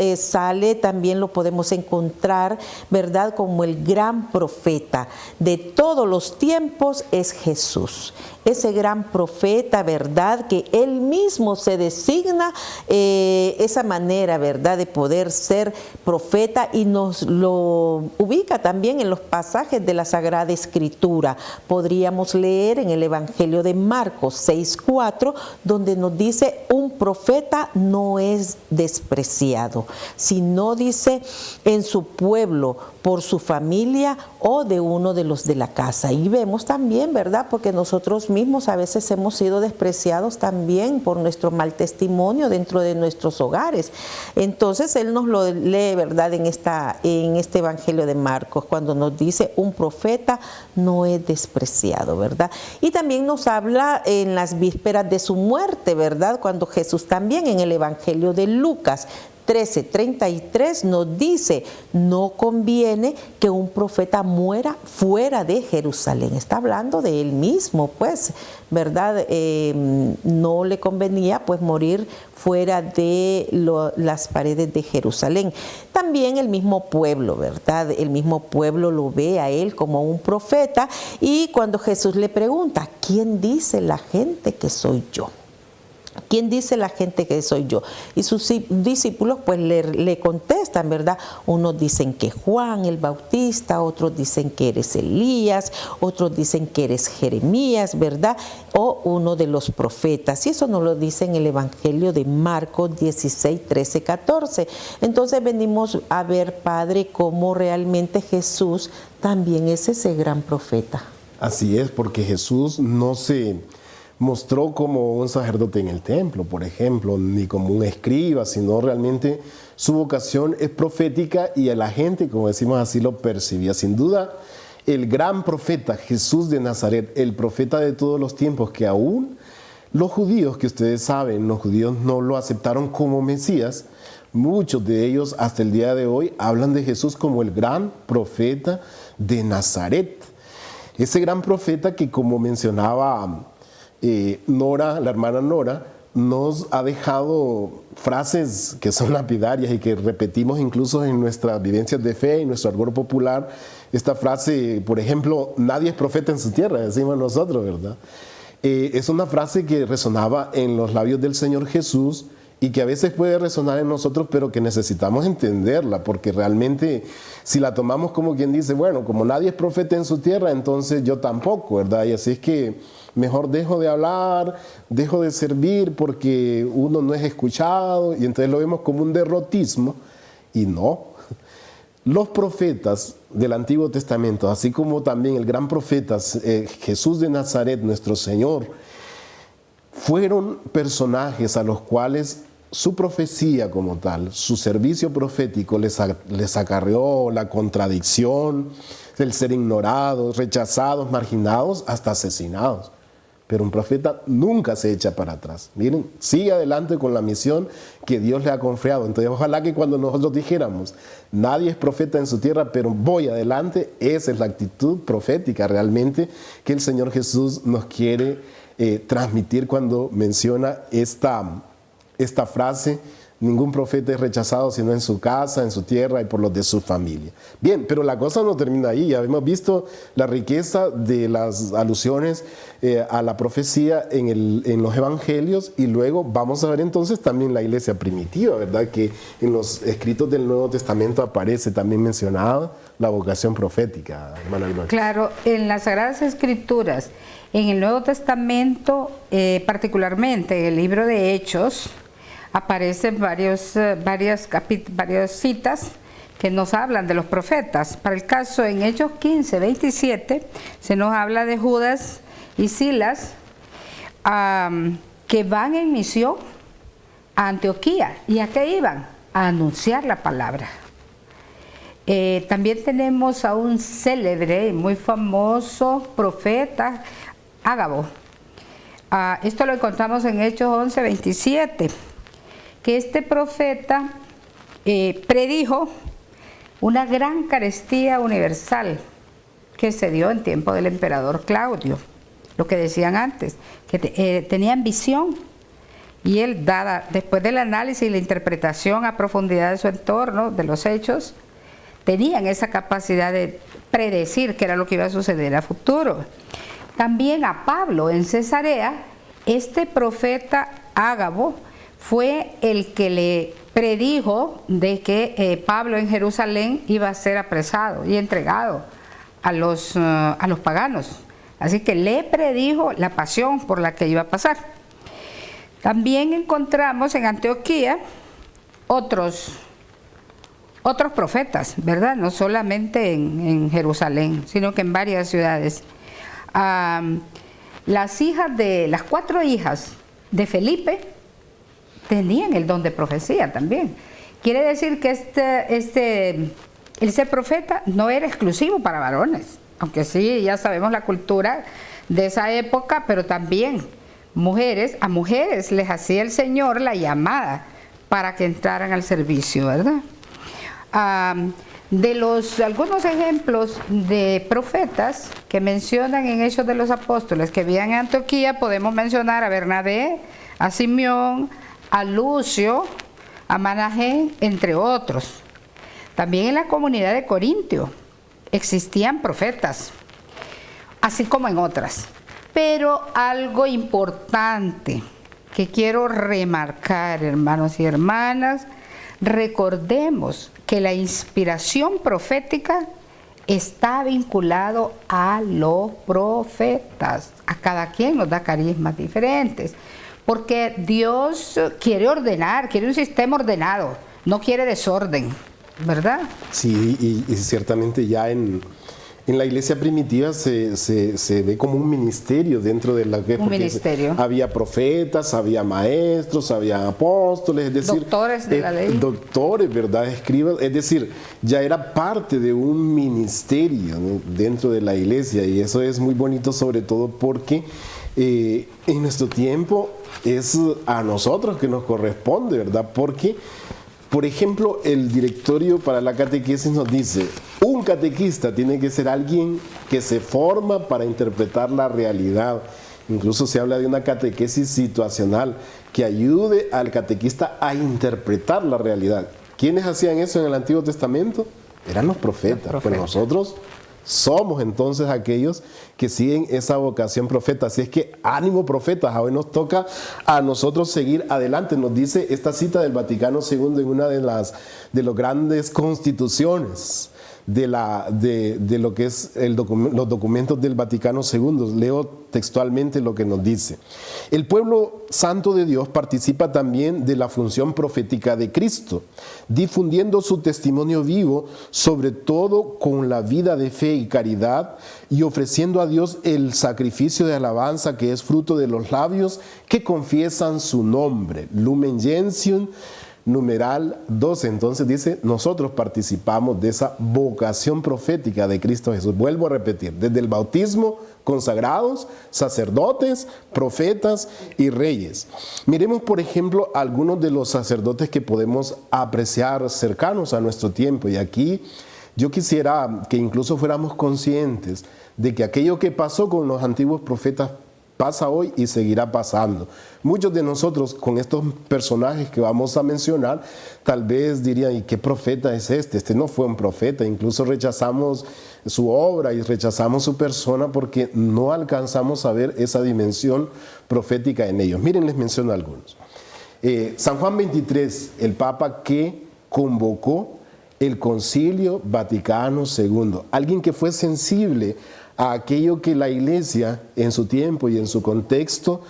también lo podemos encontrar, ¿verdad?, como el gran profeta de todos los tiempos es Jesús. Ese gran profeta, ¿verdad?, que él mismo se designa esa manera, ¿verdad?, de poder ser profeta, y nos lo ubica también en los pasajes de la Sagrada Escritura. Podríamos leer en el Evangelio de Marcos 6:4, donde nos dice: un profeta no es despreciado, sino, dice, en su pueblo, por su familia o de uno de los de la casa. Y vemos también, ¿verdad?, porque nosotros mismos a veces hemos sido despreciados también por nuestro mal testimonio dentro de nuestros hogares. Entonces él nos lo lee, ¿verdad?, en este Evangelio de Marcos, cuando nos dice: un profeta no es despreciado, ¿verdad? Y también nos habla en las vísperas de su muerte, ¿verdad?, cuando Jesús también en el Evangelio de Lucas 13:33 nos dice: no conviene que un profeta muera fuera de Jerusalén. Está hablando de él mismo, pues, ¿verdad? No le convenía, pues, morir fuera de las paredes de Jerusalén. También el mismo pueblo, ¿verdad? El mismo pueblo lo ve a él como un profeta, y cuando Jesús le pregunta: ¿quién dice la gente que soy yo? ¿Quién dice la gente que soy yo? Y sus discípulos pues le contestan, ¿verdad? Unos dicen que Juan el Bautista, otros dicen que eres Elías, otros dicen que eres Jeremías, ¿verdad? O uno de los profetas. Y eso nos lo dice en el Evangelio de Marcos 16:13-14. Entonces venimos a ver, Padre, cómo realmente Jesús también es ese gran profeta. Así es, porque Jesús no se mostró como un sacerdote en el templo, por ejemplo, ni como un escriba, sino realmente su vocación es profética, y a la gente, como decimos así, lo percibía. Sin duda, el gran profeta Jesús de Nazaret, el profeta de todos los tiempos, que aún los judíos, que ustedes saben, los judíos no lo aceptaron como Mesías. Muchos de ellos hasta el día de hoy hablan de Jesús como el gran profeta de Nazaret. Ese gran profeta que, como mencionaba Nora, la hermana Nora, nos ha dejado frases que son lapidarias y que repetimos incluso en nuestras vivencias de fe y nuestro argot popular. Esta frase, por ejemplo: nadie es profeta en su tierra, decimos nosotros, ¿verdad? Es una frase que resonaba en los labios del Señor Jesús y que a veces puede resonar en nosotros, pero que necesitamos entenderla, porque realmente, si la tomamos como quien dice: bueno, como nadie es profeta en su tierra, entonces yo tampoco, ¿verdad? Y así es que mejor dejo de hablar, dejo de servir porque uno no es escuchado, y entonces lo vemos como un derrotismo. Y no. Los profetas del Antiguo Testamento, así como también el gran profeta Jesús de Nazaret, nuestro Señor, fueron personajes a los cuales su profecía como tal, su servicio profético les acarreó la contradicción, el ser ignorados, rechazados, marginados, hasta asesinados. Pero un profeta nunca se echa para atrás. Miren, sigue adelante con la misión que Dios le ha confiado. Entonces, ojalá que cuando nosotros dijéramos: nadie es profeta en su tierra, pero voy adelante, esa es la actitud profética realmente que el Señor Jesús nos quiere transmitir cuando menciona esta frase: ningún profeta es rechazado sino en su casa, en su tierra y por los de su familia. Bien, pero la cosa no termina ahí. Ya hemos visto la riqueza de las alusiones a la profecía en los evangelios, y luego vamos a ver entonces también la iglesia primitiva, ¿verdad? Que en los escritos del Nuevo Testamento aparece también mencionada la vocación profética, hermana Gloria. Claro, en las Sagradas Escrituras, en el Nuevo Testamento, particularmente en el libro de Hechos, aparecen varias citas que nos hablan de los profetas. Para el caso, en Hechos 15:27, se nos habla de Judas y Silas, que van en misión a Antioquía. ¿Y a qué iban? A anunciar la palabra. También tenemos a un célebre y muy famoso profeta, Ágabo. Esto lo encontramos en Hechos 11:27, que este profeta predijo una gran carestía universal que se dio en tiempo del emperador Claudio. Lo que decían antes, que tenían visión, y él, después del análisis y la interpretación a profundidad de su entorno, de los hechos, tenían esa capacidad de predecir qué era lo que iba a suceder a futuro. También a Pablo en Cesarea, este profeta Ágabo fue el que le predijo de que Pablo en Jerusalén iba a ser apresado y entregado a los paganos. Así que le predijo la pasión por la que iba a pasar. También encontramos en Antioquía otros profetas, ¿verdad? No solamente en Jerusalén, sino que en varias ciudades. Las 4 hijas de Felipe tenían el don de profecía también. Quiere decir que el ser profeta no era exclusivo para varones, aunque sí, ya sabemos la cultura de esa época, pero también a mujeres les hacía el Señor la llamada para que entraran al servicio, ¿verdad? Algunos ejemplos de profetas que mencionan en Hechos de los Apóstoles que vivían en Antioquía, podemos mencionar a Bernabé, a Simeón, a Lucio, a Manahén, entre otros. También en la comunidad de Corintio existían profetas, así como en otras. Pero algo importante que quiero remarcar, hermanos y hermanas, recordemos que la inspiración profética está vinculado a los profetas. A cada quien nos da carismas diferentes, porque Dios quiere ordenar, quiere un sistema ordenado, no quiere desorden, ¿verdad? Sí, y ciertamente ya en la iglesia primitiva se ve como un ministerio dentro de la que... Un ministerio. Había profetas, había maestros, había apóstoles, es decir... Doctores de la ley. Doctores, ¿verdad? Escribas, es decir, ya era parte de un ministerio, ¿no?, dentro de la iglesia, y eso es muy bonito, sobre todo porque en nuestro tiempo es a nosotros que nos corresponde, ¿verdad? Porque... Por ejemplo, el directorio para la catequesis nos dice, un catequista tiene que ser alguien que se forma para interpretar la realidad. Incluso se habla de una catequesis situacional que ayude al catequista a interpretar la realidad. ¿Quiénes hacían eso en el Antiguo Testamento? Eran los profetas. Pues nosotros somos entonces aquellos que siguen esa vocación profeta. Así es que ánimo, profetas, hoy nos toca a nosotros seguir adelante. Nos dice esta cita del Vaticano II en una de las grandes constituciones de lo que es los documentos del Vaticano II. Leo textualmente lo que nos dice. El pueblo santo de Dios participa también de la función profética de Cristo, difundiendo su testimonio vivo, sobre todo con la vida de fe y caridad, y ofreciendo a Dios el sacrificio de alabanza que es fruto de los labios que confiesan su nombre. Lumen Gentium, numeral 12. Entonces dice, nosotros participamos de esa vocación profética de Cristo Jesús. Vuelvo a repetir, desde el bautismo, consagrados, sacerdotes, profetas y reyes. Miremos, por ejemplo, algunos de los sacerdotes que podemos apreciar cercanos a nuestro tiempo. Y aquí yo quisiera que incluso fuéramos conscientes de que aquello que pasó con los antiguos profetas pasa hoy y seguirá pasando. Muchos de nosotros con estos personajes que vamos a mencionar, tal vez dirían, ¿y qué profeta es este? Este no fue un profeta. Incluso rechazamos su obra y rechazamos su persona porque no alcanzamos a ver esa dimensión profética en ellos. Miren, les menciono algunos. San Juan XXIII, el Papa que convocó el Concilio Vaticano II, alguien que fue sensible a aquello que la Iglesia en su tiempo y en su contexto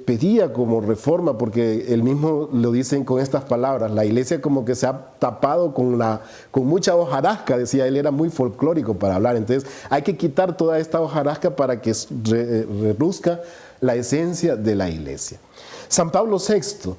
pedía como reforma, porque él mismo lo dicen con estas palabras, la Iglesia como que se ha tapado con mucha hojarasca, decía él, era muy folclórico para hablar, entonces hay que quitar toda esta hojarasca para que reluzca la esencia de la Iglesia. San Pablo VI,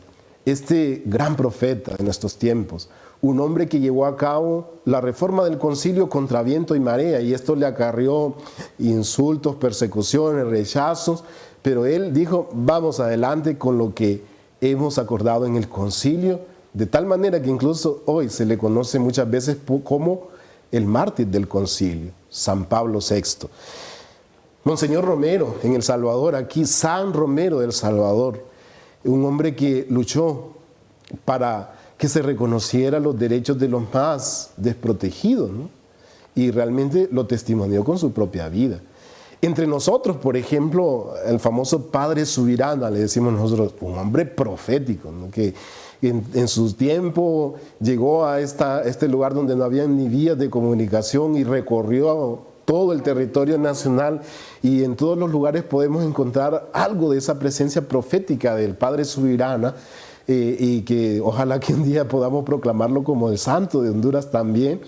este gran profeta de nuestros tiempos, un hombre que llevó a cabo la reforma del concilio contra viento y marea, y esto le acarrió insultos, persecuciones, rechazos, pero él dijo, vamos adelante con lo que hemos acordado en el concilio De tal manera que incluso hoy se le conoce muchas veces como el mártir del concilio, San Pablo VI. Monseñor Romero en El Salvador, aquí San Romero del Salvador, un hombre que luchó para que se reconociera los derechos de los más desprotegidos, ¿no? Y realmente lo testimonió con su propia vida. Entre nosotros, por ejemplo, el famoso Padre Subirana, le decimos nosotros, un hombre profético, ¿no? Que en su tiempo llegó a este lugar donde no había ni vías de comunicación y recorrió todo el territorio nacional, y en todos los lugares podemos encontrar algo de esa presencia profética del Padre Subirana, y que ojalá que un día podamos proclamarlo como el santo de Honduras también.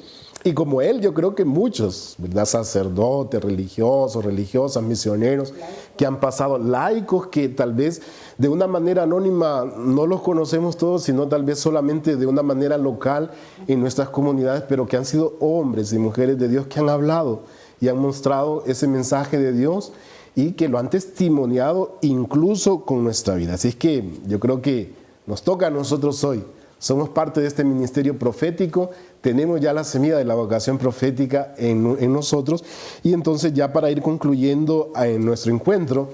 Y como él, yo creo que muchos, ¿verdad? Sacerdotes, religiosos, religiosas, misioneros, que han pasado, laicos que tal vez de una manera anónima no los conocemos todos, sino tal vez solamente de una manera local en nuestras comunidades, pero que han sido hombres y mujeres de Dios que han hablado y han mostrado ese mensaje de Dios y que lo han testimoniado incluso con nuestra vida. Así es que yo creo que nos toca a nosotros hoy. Somos parte de este ministerio profético, tenemos ya la semilla de la vocación profética en nosotros, y entonces ya para ir concluyendo en nuestro encuentro,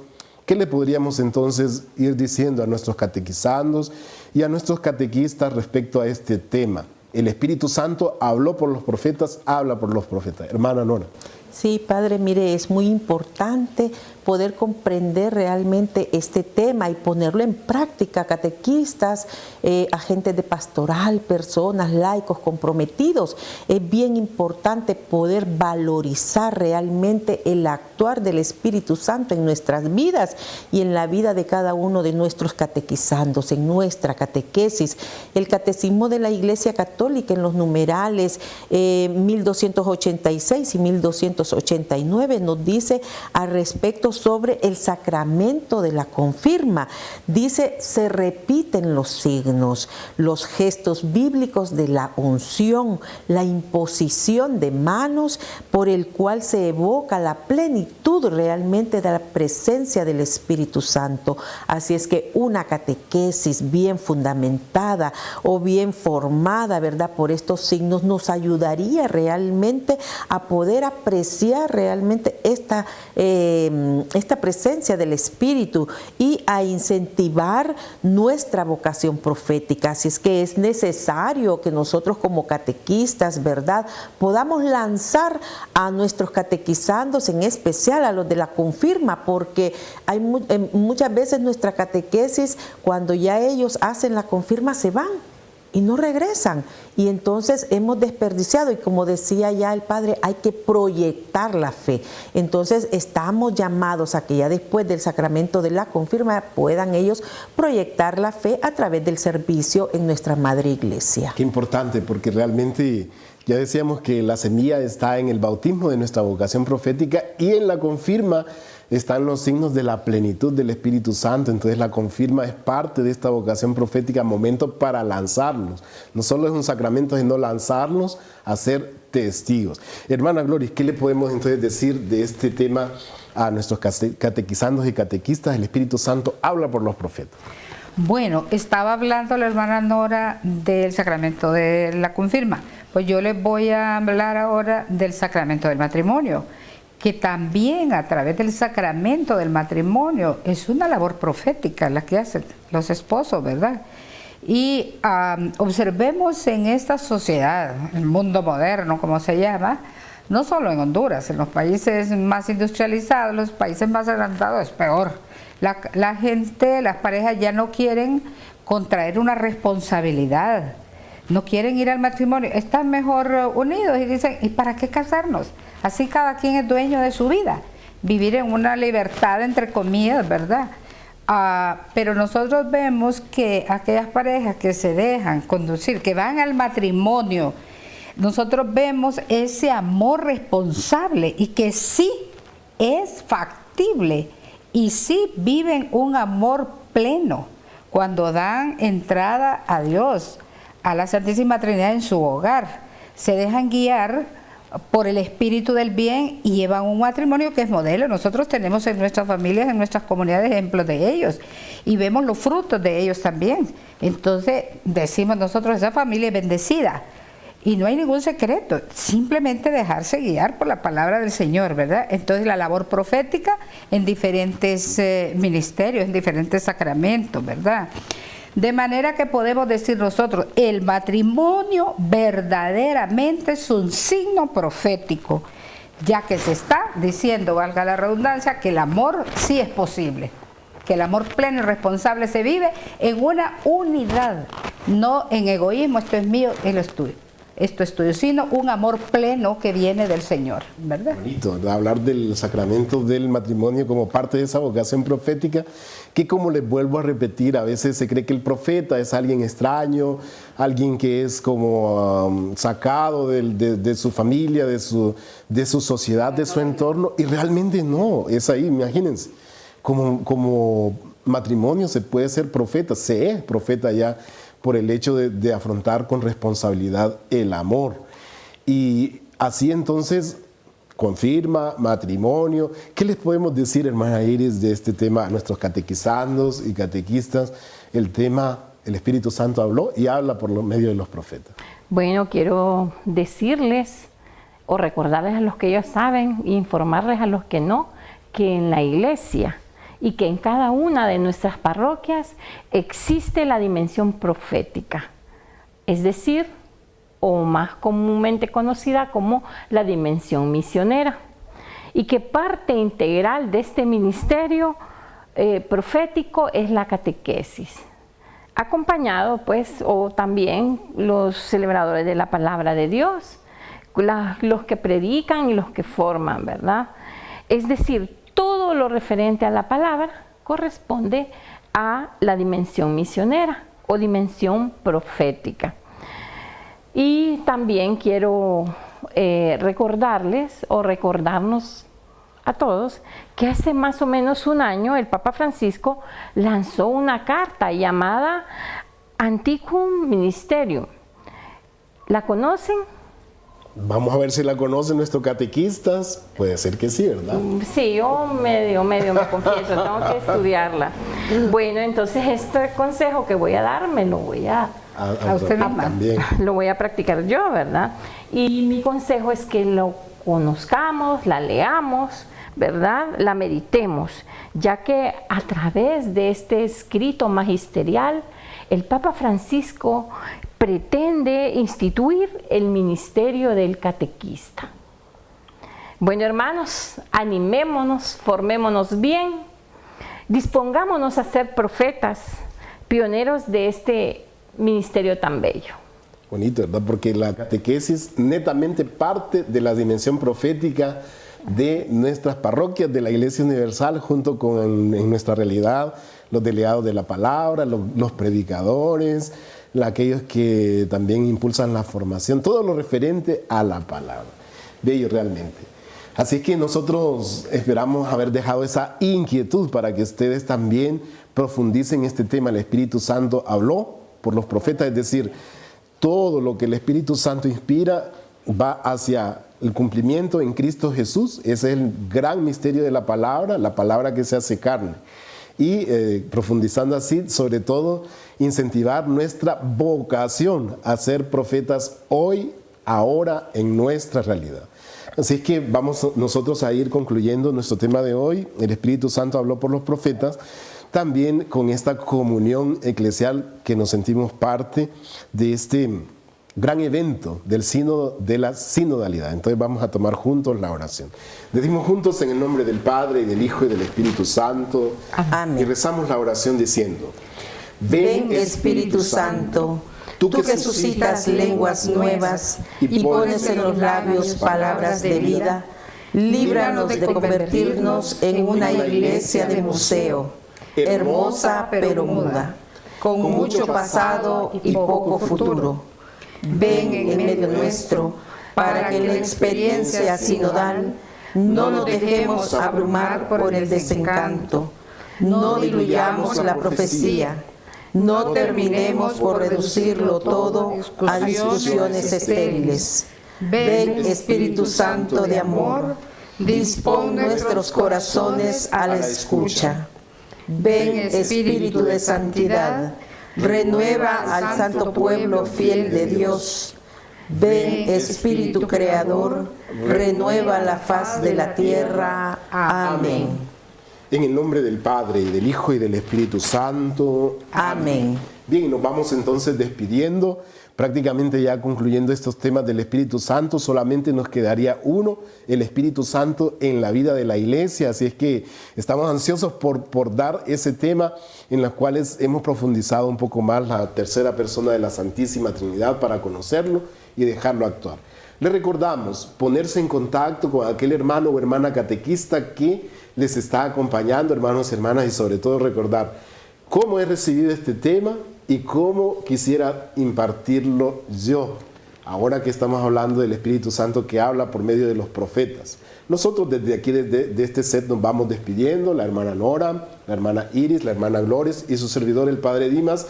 ¿qué le podríamos entonces ir diciendo a nuestros catequizandos y a nuestros catequistas respecto a este tema? El Espíritu Santo habló por los profetas, habla por los profetas. Hermana Nora. Sí, Padre, mire, es muy importante poder comprender realmente este tema y ponerlo en práctica. Catequistas, agentes de pastoral, personas, laicos comprometidos. Es bien importante poder valorizar realmente el actuar del Espíritu Santo en nuestras vidas y en la vida de cada uno de nuestros catequizandos, en nuestra catequesis. El Catecismo de la Iglesia Católica en los numerales 1286 y 1289 nos dice al respecto sobre el sacramento de la confirma. Dice, se repiten los signos, los gestos bíblicos de la unción, la imposición de manos por el cual se evoca la plenitud realmente de la presencia del Espíritu Santo. Así es que una catequesis bien fundamentada o bien formada, ¿verdad?, por estos signos nos ayudaría realmente a poder apreciar realmente esta presencia del Espíritu y a incentivar nuestra vocación profética. Así es que es necesario que nosotros como catequistas, ¿verdad?, podamos lanzar a nuestros catequizandos, en especial a los de la confirma, porque hay muchas veces nuestra catequesis, cuando ya ellos hacen la confirma, se van y no regresan, y entonces hemos desperdiciado, y como decía ya el Padre, hay que proyectar la fe. Entonces estamos llamados a que ya después del sacramento de la confirma puedan ellos proyectar la fe a través del servicio en nuestra Madre Iglesia. Qué importante, porque realmente ya decíamos que la semilla está en el bautismo de nuestra vocación profética, y en la confirma están los signos de la plenitud del Espíritu Santo. Entonces la confirma es parte de esta vocación profética, momento para lanzarlos. No solo es un sacramento, sino lanzarnos a ser testigos. Hermana Gloria, ¿qué le podemos entonces decir de este tema a nuestros catequizandos y catequistas? El Espíritu Santo habla por los profetas. Bueno, estaba hablando la hermana Nora del sacramento de la confirma. Pues yo les voy a hablar ahora del sacramento del matrimonio, que también a través del sacramento del matrimonio es una labor profética la que hacen los esposos, ¿verdad? Y observemos en esta sociedad, el mundo moderno, como se llama, no solo en Honduras, en los países más industrializados, los países más adelantados es peor. La gente, las parejas ya no quieren contraer una responsabilidad, no quieren ir al matrimonio, están mejor unidos y dicen, ¿y para qué casarnos? Así cada quien es dueño de su vida, vivir en una libertad entre comillas, ¿verdad? Pero nosotros vemos que aquellas parejas que se dejan conducir, que van al matrimonio, nosotros vemos ese amor responsable y que sí es factible y sí viven un amor pleno cuando dan entrada a Dios, a la Santísima Trinidad en su hogar, se dejan guiar por el espíritu del bien y llevan un matrimonio que es modelo. Nosotros tenemos en nuestras familias, en nuestras comunidades, ejemplos de ellos y vemos los frutos de ellos también. Entonces decimos nosotros, esa familia es bendecida. Y no hay ningún secreto, simplemente dejarse guiar por la palabra del Señor, ¿verdad? Entonces la labor profética en diferentes ministerios, en diferentes sacramentos, ¿verdad? De manera que podemos decir nosotros, el matrimonio verdaderamente es un signo profético, ya que se está diciendo, valga la redundancia, que el amor sí es posible, que el amor pleno y responsable se vive en una unidad, no en egoísmo, esto es mío, esto es tuyo. Esto es tuyo, sino un amor pleno que viene del Señor, ¿verdad? Bonito, ¿verdad? Hablar del sacramento del matrimonio como parte de esa vocación profética, que como les vuelvo a repetir, a veces se cree que el profeta es alguien extraño, alguien que es como sacado de su familia, de su sociedad, de su entorno, y realmente no, es ahí, imagínense, como matrimonio se puede ser profeta, se es profeta ya, por el hecho de afrontar con responsabilidad el amor. Y así entonces confirma, matrimonio. ¿Qué les podemos decir, hermana Iris, de este tema a nuestros catequizandos y catequistas? El tema, el Espíritu Santo habló y habla por medio de los profetas. Bueno, quiero decirles o recordarles a los que ellos saben, e informarles a los que no, que en la iglesia y que en cada una de nuestras parroquias existe la dimensión profética, es decir, o más comúnmente conocida como la dimensión misionera, y que parte integral de este ministerio profético es la catequesis, acompañado pues, o también los celebradores de la palabra de Dios, los que predican y los que forman, ¿verdad? Es decir, todo lo referente a la palabra corresponde a la dimensión misionera o dimensión profética. Y también quiero recordarles o recordarnos a todos que hace más o menos un año el Papa Francisco lanzó una carta llamada Antiquum Ministerium. ¿La conocen? Vamos a ver si la conocen nuestros catequistas. Puede ser que sí, ¿verdad? Sí, yo medio me confieso, tengo que estudiarla. Bueno, entonces este consejo que voy a dar me lo voy a usted misma. También. Lo voy a practicar yo, ¿verdad? Y mi consejo es que lo conozcamos, la leamos, ¿verdad? La meditemos, ya que a través de este escrito magisterial, el Papa Francisco pretende instituir el ministerio del catequista. Bueno, hermanos, animémonos, formémonos bien, dispongámonos a ser profetas, pioneros de este ministerio tan bello. Bonito, ¿verdad? Porque la catequesis netamente parte de la dimensión profética de nuestras parroquias, de la Iglesia Universal, junto con en nuestra realidad, los delegados de la palabra, los predicadores, aquellos que también impulsan la formación, todo lo referente a la palabra. Bello realmente. Así que nosotros esperamos haber dejado esa inquietud para que ustedes también profundicen este tema. El Espíritu Santo habló por los profetas, es decir, todo lo que el Espíritu Santo inspira va hacia el cumplimiento en Cristo Jesús. Ese es el gran misterio de la palabra que se hace carne. Y profundizando así, sobre todo, incentivar nuestra vocación a ser profetas hoy, ahora, en nuestra realidad. Así es que vamos nosotros a ir concluyendo nuestro tema de hoy. El Espíritu Santo habló por los profetas, también con esta comunión eclesial que nos sentimos parte de este gran evento del sínodo, de la sinodalidad. Entonces vamos a tomar juntos la oración. Decimos juntos en el nombre del Padre, y del Hijo, y del Espíritu Santo. Amén. Y rezamos la oración diciendo: Ven, Espíritu Santo, tú que suscitas lenguas nuevas y pones en los labios palabras de vida, líbranos de convertirnos en una iglesia de museo, hermosa pero muda, con mucho pasado y poco futuro. Ven en medio nuestro, para que en la experiencia sinodal no nos dejemos abrumar por el desencanto, no diluyamos la profecía, no terminemos por reducirlo todo a discusiones estériles, Ven, Espíritu Santo de amor, dispón nuestros corazones a la escucha. Ven, Espíritu de santidad, renueva al santo pueblo fiel de Dios. Ven, Espíritu creador, renueva la faz de la tierra. Amén. En el nombre del Padre, y del Hijo, y del Espíritu Santo. Amén. Bien, nos vamos entonces despidiendo, prácticamente ya concluyendo estos temas del Espíritu Santo. Solamente nos quedaría uno, el Espíritu Santo en la vida de la iglesia. Así es que estamos ansiosos por dar ese tema en los cuales hemos profundizado un poco más la tercera persona de la Santísima Trinidad para conocerlo y dejarlo actuar. Les recordamos ponerse en contacto con aquel hermano o hermana catequista que les está acompañando, hermanos y hermanas, y sobre todo recordar cómo he recibido este tema y cómo quisiera impartirlo yo, ahora que estamos hablando del Espíritu Santo que habla por medio de los profetas. Nosotros desde aquí, desde este set, nos vamos despidiendo, la hermana Nora, la hermana Iris, la hermana Glores y su servidor, el Padre Dimas.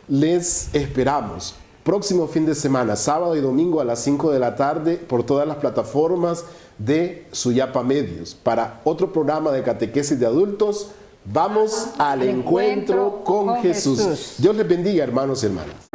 Les esperamos próximo fin de semana, sábado y domingo a las 5 de la tarde, por todas las plataformas de Suyapa Medios, para otro programa de catequesis de adultos. Vamos al encuentro con Jesús. Dios les bendiga, hermanos y hermanas.